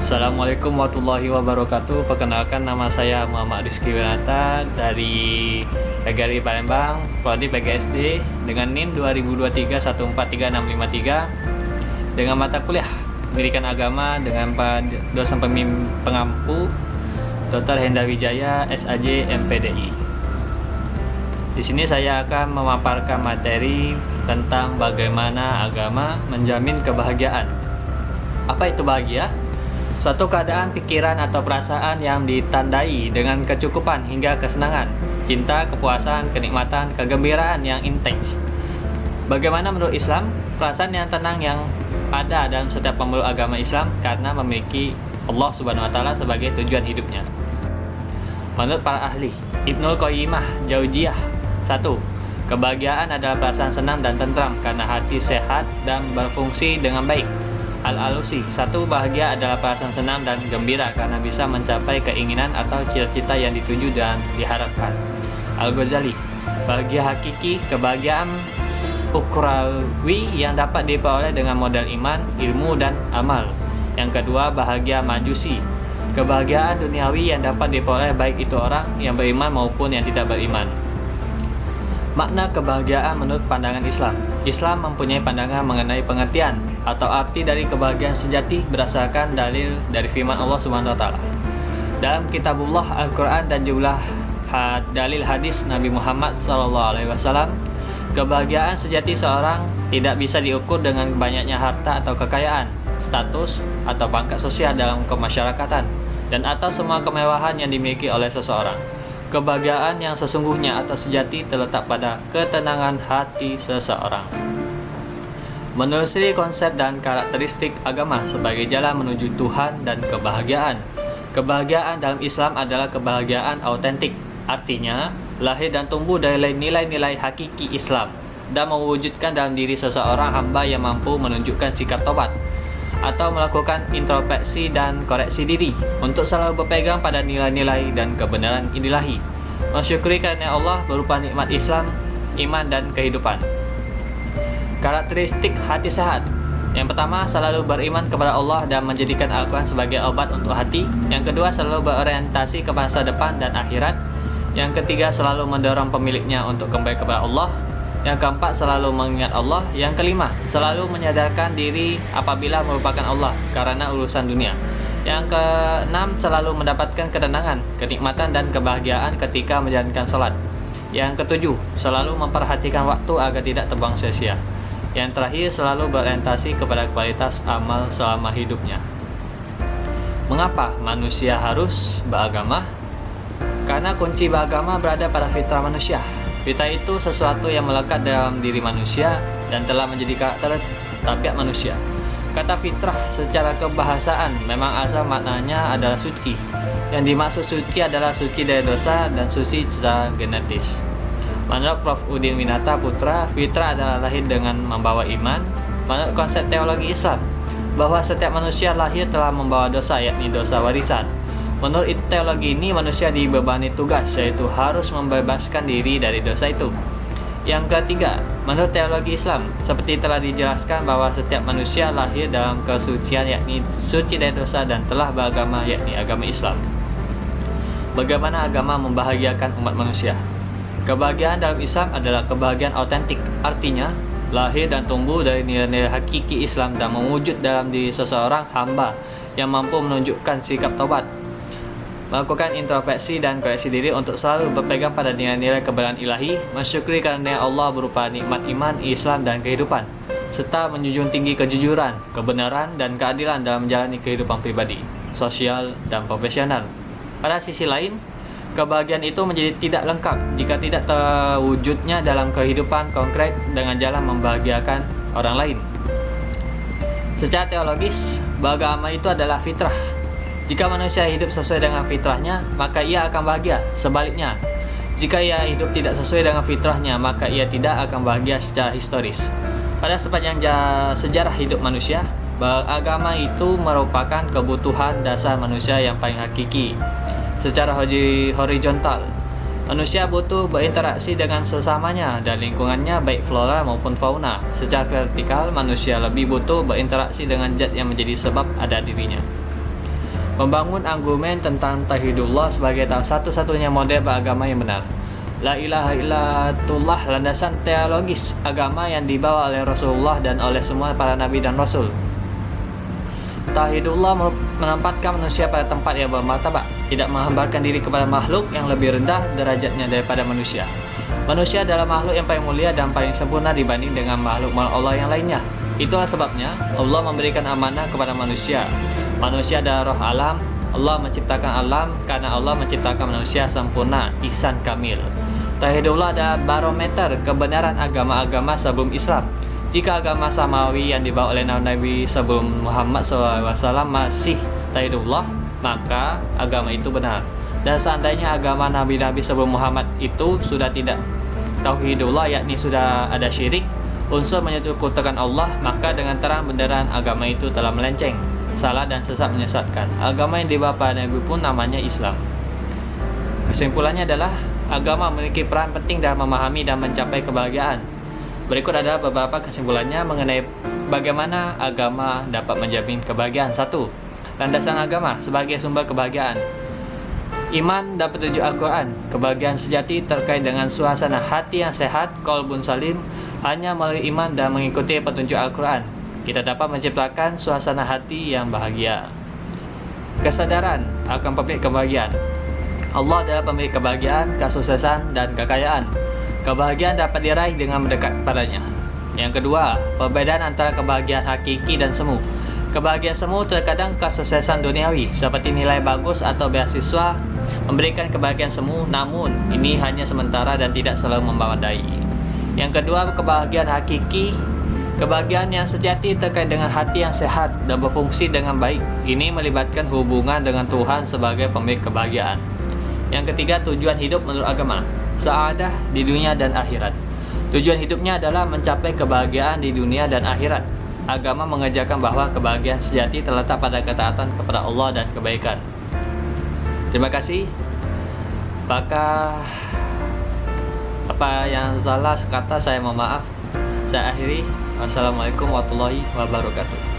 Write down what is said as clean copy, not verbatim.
Assalamualaikum warahmatullahi wabarakatuh. Perkenalkan, nama saya Muhammad Rizky Winata dari PGRI Palembang, prodi PGSD dengan NIM 2023143653 dengan mata kuliah Pendidikan Agama dengan dosen pengampu Dr. Hendra Wijaya, SAJ, MPDI. Di sini saya akan memaparkan materi tentang bagaimana agama menjamin kebahagiaan. Apa itu bahagia? Suatu keadaan pikiran atau perasaan yang ditandai dengan kecukupan hingga kesenangan, cinta, kepuasan, kenikmatan, kegembiraan yang intens. Bagaimana menurut Islam? Perasaan yang tenang yang ada dalam setiap pemeluk agama Islam karena memiliki Allah Subhanahu wa Ta'ala sebagai tujuan hidupnya. Menurut para ahli, Ibnul Qayyimah Jauziyah 1. Kebahagiaan adalah perasaan senang dan tentram karena hati sehat dan berfungsi dengan baik. Al-Alusi 1. Bahagia adalah perasaan senang dan gembira karena bisa mencapai keinginan atau cita-cita yang dituju dan diharapkan. Al-Ghazali, bahagia hakiki, kebahagiaan ukhrawi yang dapat diperoleh dengan modal iman, ilmu, dan amal. Yang kedua, bahagia majusi, kebahagiaan duniawi yang dapat diperoleh baik itu orang yang beriman maupun yang tidak beriman. Makna kebahagiaan menurut pandangan Islam. Islam mempunyai pandangan mengenai pengertian atau arti dari kebahagiaan sejati berdasarkan dalil dari firman Allah Subhanahu wa Ta'ala dalam kitabullah Al-Quran dan jumlah dalil hadis Nabi Muhammad SAW. Kebahagiaan sejati seorang tidak bisa diukur dengan banyaknya harta atau kekayaan, status atau pangkat sosial dalam kemasyarakatan, dan atau semua kemewahan yang dimiliki oleh seseorang. Kebahagiaan yang sesungguhnya atau sejati terletak pada ketenangan hati seseorang. Menelusuri konsep dan karakteristik agama sebagai jalan menuju Tuhan dan kebahagiaan. Kebahagiaan dalam Islam adalah kebahagiaan autentik, artinya lahir dan tumbuh dari nilai-nilai hakiki Islam dan mewujudkan dalam diri seseorang hamba yang mampu menunjukkan sikap tobat atau melakukan introspeksi dan koreksi diri untuk selalu berpegang pada nilai-nilai dan kebenaran ilahi, mensyukuri karunia Allah berupa nikmat Islam, iman, dan kehidupan. Karakteristik hati sehat. Yang pertama, selalu beriman kepada Allah dan menjadikan Al-Quran sebagai obat untuk hati. Yang kedua, selalu berorientasi ke masa depan dan akhirat. Yang ketiga, selalu mendorong pemiliknya untuk kembali kepada Allah. Yang keempat, selalu mengingat Allah. Yang kelima, selalu menyadarkan diri apabila merupakan Allah karena urusan dunia. Yang keenam, selalu mendapatkan ketenangan, kenikmatan, dan kebahagiaan ketika menjalankan sholat. Yang ketujuh, selalu memperhatikan waktu agar tidak terbuang sia-sia. Yang terakhir, selalu berorientasi kepada kualitas amal selama hidupnya. Mengapa manusia harus beragama? Karena kunci beragama berada pada fitrah manusia. Fitrah itu sesuatu yang melekat dalam diri manusia dan telah menjadi karakter tabiat manusia. Kata fitrah secara kebahasaan memang asal maknanya adalah suci. Yang dimaksud suci adalah suci dari dosa dan suci secara genetis. Menurut Prof. Udin Winata Putra, fitrah adalah lahir dengan membawa iman. Menurut konsep teologi Islam, bahwa setiap manusia lahir telah membawa dosa, yakni dosa warisan. Menurut teologi ini, manusia dibebani tugas, yaitu harus membebaskan diri dari dosa itu. Yang ketiga, menurut teologi Islam, seperti telah dijelaskan bahwa setiap manusia lahir dalam kesucian, yakni suci dari dosa dan telah beragama, yakni agama Islam. Bagaimana agama membahagiakan umat manusia? Kebahagiaan dalam Islam adalah kebahagiaan autentik, artinya lahir dan tumbuh dari nilai-nilai hakiki Islam dan mewujud dalam diri seseorang hamba yang mampu menunjukkan sikap tobat, melakukan introspeksi dan koreksi diri untuk selalu berpegang pada nilai-nilai kebenaran ilahi, mensyukuri karunia Allah berupa nikmat iman, Islam, dan kehidupan, serta menjunjung tinggi kejujuran, kebenaran, dan keadilan dalam menjalani kehidupan pribadi, sosial, dan profesional. Pada sisi lain, kebahagiaan itu menjadi tidak lengkap jika tidak terwujudnya dalam kehidupan konkret dengan jalan membahagiakan orang lain. Secara teologis, beragama itu adalah fitrah. Jika manusia hidup sesuai dengan fitrahnya, maka ia akan bahagia. Sebaliknya, jika ia hidup tidak sesuai dengan fitrahnya, maka ia tidak akan bahagia secara historis. Pada sepanjang sejarah hidup manusia, beragama itu merupakan kebutuhan dasar manusia yang paling hakiki. Secara horizontal, manusia butuh berinteraksi dengan sesamanya dan lingkungannya, baik flora maupun fauna. Secara vertikal, manusia lebih butuh berinteraksi dengan zat yang menjadi sebab ada dirinya. membangun argumen tentang tauhidullah sebagai satu-satunya model beragama yang benar. La ilaha illallah landasan teologis agama yang dibawa oleh Rasulullah dan oleh semua para nabi dan rasul. Tauhidullah menempatkan manusia pada tempat yang bermartabat, tidak menghambarkan diri kepada makhluk yang lebih rendah derajatnya daripada manusia. Manusia adalah makhluk yang paling mulia dan paling sempurna dibanding dengan makhluk Allah yang lainnya. Itulah sebabnya Allah memberikan amanah kepada manusia. Manusia adalah roh alam. Allah menciptakan alam karena Allah menciptakan manusia sempurna, ihsan kamil. Tauhidullah adalah barometer kebenaran agama-agama sebelum Islam. Jika agama Samawi yang dibawa oleh Nabi sebelum Muhammad SAW masih tauhidullah, maka agama itu benar. Dan seandainya agama Nabi-Nabi sebelum Muhammad itu sudah tidak tauhidullah, yakni sudah ada syirik, unsur menyekutukan Allah, maka dengan terang benderang agama itu telah melenceng, salah dan sesat menyesatkan. Agama yang dibawa pada Nabi pun namanya Islam. Kesimpulannya adalah agama memiliki peran penting dalam memahami dan mencapai kebahagiaan. Berikut adalah beberapa kesimpulannya mengenai bagaimana agama dapat menjamin kebahagiaan. 1. Landasan agama sebagai sumber kebahagiaan. Iman dan petunjuk Al-Quran. Kebahagiaan sejati terkait dengan suasana hati yang sehat, qalbun salim, hanya melalui iman dan mengikuti petunjuk Al-Quran kita dapat menciptakan suasana hati yang bahagia. Kesadaran akan pemilik kebahagiaan. Allah adalah pemilik kebahagiaan, kesuksesan, dan kekayaan. Kebahagiaan dapat diraih dengan mendekat padanya. Yang kedua, perbedaan antara kebahagiaan hakiki dan semu. Kebahagiaan semu terkadang kesuksesan duniawi seperti nilai bagus atau beasiswa memberikan kebahagiaan semu, namun ini hanya sementara dan tidak selalu memadai. Yang kedua, kebahagiaan hakiki. Kebahagiaan yang sejati terkait dengan hati yang sehat dan berfungsi dengan baik. Ini melibatkan hubungan dengan Tuhan sebagai pemilik kebahagiaan. Yang ketiga, tujuan hidup menurut agama. Sa'adah di dunia dan akhirat. Tujuan hidupnya adalah mencapai kebahagiaan di dunia dan akhirat. Agama mengajarkan bahwa kebahagiaan sejati terletak pada ketaatan kepada Allah dan kebaikan. Terima kasih. Apakah apa yang salah kata saya mohon maaf. Saya akhiri. Wassalamualaikum warahmatullahi wabarakatuh.